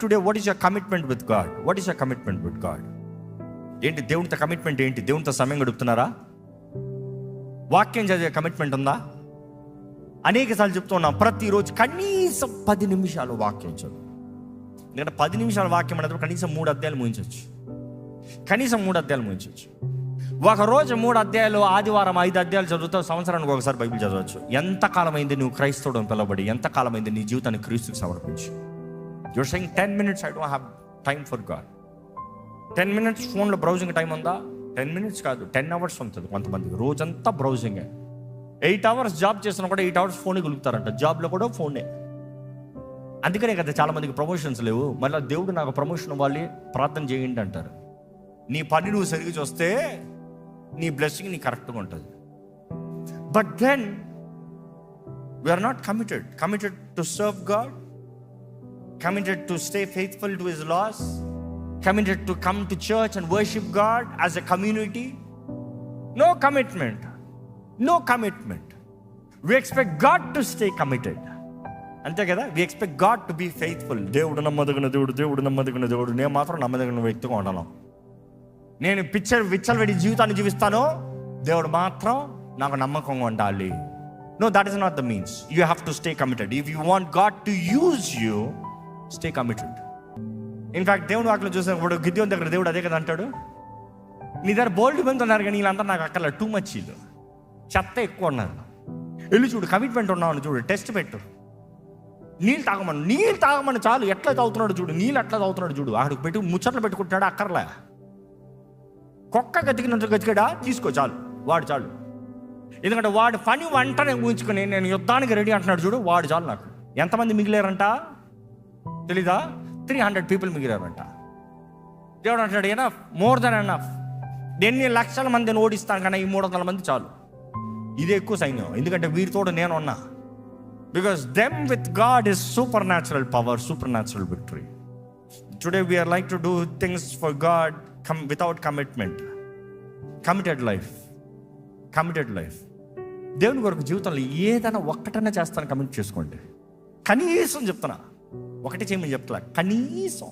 Today, what is your commitment with God? What is your commitment with God? ఏంటి దేవునితో commitment? ఏంటి దేవునితో సమయం గడుపుతున్నారా? వాక్యం చదివే కమిట్మెంట్ ఉందా? అనేక సార్లు చెప్తూ ఉన్నాం, ప్రతిరోజు కనీసం 10 నిమిషాలు వాక్యం చదువు. ఎందుకంటే 10 నిమిషాల వాక్యం అనేది కనీసం 3 అధ్యాయాలు ముగించవచ్చు. కనీసం 3 అధ్యాయాలు ముగించవచ్చు. ఒక రోజు 3 అధ్యాయాలు, ఆదివారం 5 అధ్యాయాలు చదువుతావు, సంవత్సరానికి ఒకసారి బైబిల్ చదవచ్చు. ఎంతకాలమైంది నువ్వు క్రైస్తవుడు పిలవబడి? ఎంతకాలమైంది నీ జీవితాన్ని క్రీస్తుకు సమర్పించి? You're saying 10 minutes I don't have time for God. 10 minutes ఫోన్లో బ్రౌజింగ్ టైం ఉందా? 10 minutes కాదు, 10 hours ఉంటుంది కొంతమందికి. రోజంతా బ్రౌజింగే. 8 hours జాబ్ చేసినా కూడా 8 hours ఫోనే గెలుపుతారంట. జాబ్లో కూడా ఫోనే. అందుకనే కదా చాలా మందికి ప్రమోషన్స్ లేవు. మళ్ళీ దేవుడు నాకు ప్రమోషన్ ఇవ్వాలి, ప్రార్థన చేయండి అంటారు. నీ పని నువ్వు సరిగ్గా చూస్తే నీ బ్లెస్సింగ్ నీ కరెక్ట్గా ఉంటుంది. But then we're not committed to serve God, committed to stay faithful to his laws, committed to come to church and worship God as a community. No commitment. We expect God to stay committed. అంతే కదా, we expect God to be faithful. దేవుడు నమ్మదగిన దేవుడు. నేను మాత్రం నమ్మదగిన వ్యక్తిగా ఉండను. నేను విచ్చలవిడి జీవితాన్ని జీవిస్తాను, దేవుడు మాత్రం నాకు నమ్మకంగా ఉండాలి. No, that is not the means. You have to stay committed. If you want God to use you, stay committed. In fact దేవుడు వాటిలో చూసినప్పుడు గిద్యోను దగ్గర దేవుడు అదే కదా అంటాడు, నీ దగ్గర బోల్డ్ మంది ఉన్నారు కానీ వీళ్ళంతా నాకు అక్కడ టూ మచ్, వీళ్ళు చెత్త ఎక్కువ ఉన్నారు. వెళ్ళి చూడు, కమిట్మెంట్ ఉన్నావు చూడు, టెస్ట్ పెట్టు. నీళ్ళు తాగమని చాలు, ఎట్లా తాగుతున్నాడు చూడు, నీళ్ళు ఎట్లా తాగుతున్నాడు చూడు. ఆడికి పెట్టి ముచ్చట్లు పెట్టుకుంటున్నాడు, అక్కర్లే. కుక్క గతికిడా తీసుకో చాలు, వాడు చాలు. ఎందుకంటే వాడు పని వెంటనే ఊహించుకొని నేను యుద్ధానికి రెడీ అంటున్నాడు చూడు, వాడు చాలు నాకు. ఎంతమంది మిగిలారంట తెలీదా? 300 people మిగిలారంట. దేవుడు అంటాడు ఎనఫ్, మోర్ దెన్ ఎనఫ్. ఎన్ని లక్షల మందిని ఓడిస్తాను కానీ ఈ 300 మంది చాలు. ఇదే ఎక్కువ సైన్యం, ఎందుకంటే వీరితో నేను ఉన్నా. Because them with God is supernatural power, supernatural victory. Today we're like to do things for God without commitment. Committed life. దేవుని కొరకు జీవితంలో ఏదైనా ఒక్కటన్నా చేస్తాను, కమిట్ చేసుకోండి. కనీసం చెప్తున్నా, ఒకటి చేయమని చెప్తా, కనీసం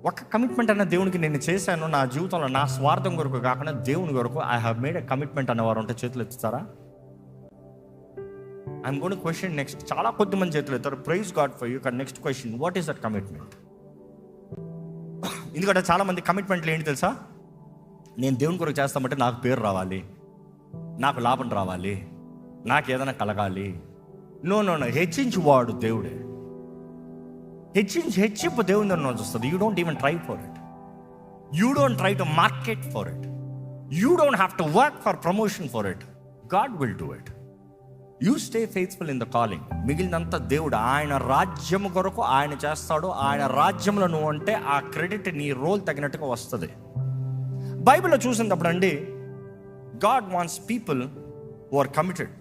ఒక కమిట్మెంట్ అన్న దేవునికి నేను చేశాను నా జీవితంలో, నా స్వార్థం కొరకు కాకుండా దేవుని కొరకు I have made a commitment అన్నవారు ఉంటే చేతులు ఎత్తుతారా? I'm going to question next. చాలా కొద్ది మంది చేతులు ఎత్తారు, ప్రైజ్ గాడ్ ఫర్ యూ. కానీ next question, what is that commitment? ఎందుకంటే చాలా మంది కమిట్మెంట్లు ఏంటి తెలుసా? నేను దేవుని కొరకు చేస్తామంటే నాకు పేరు రావాలి, నాకు లాభం రావాలి, నాకు ఏదైనా కలగాలి. నో, హెచ్చించి వాడు దేవుడే. హెచ్చింపు దేవుని దగ్గర వస్తుంది. You don't even try for it. You don't try to market for it. You don't have to work for promotion for it. God will do it. You stay faithful in the calling. మిగిలినంతా దేవుడు ఆయన రాజ్యం కొరకు ఆయన చేస్తాడు. ఆయన రాజ్యంలో నువ్వు అంటే ఆ క్రెడిట్ నీ రోల్ తగినట్టుగా వస్తుంది. బైబిల్లో చూసినప్పుడు అండి, God wants people who are committed.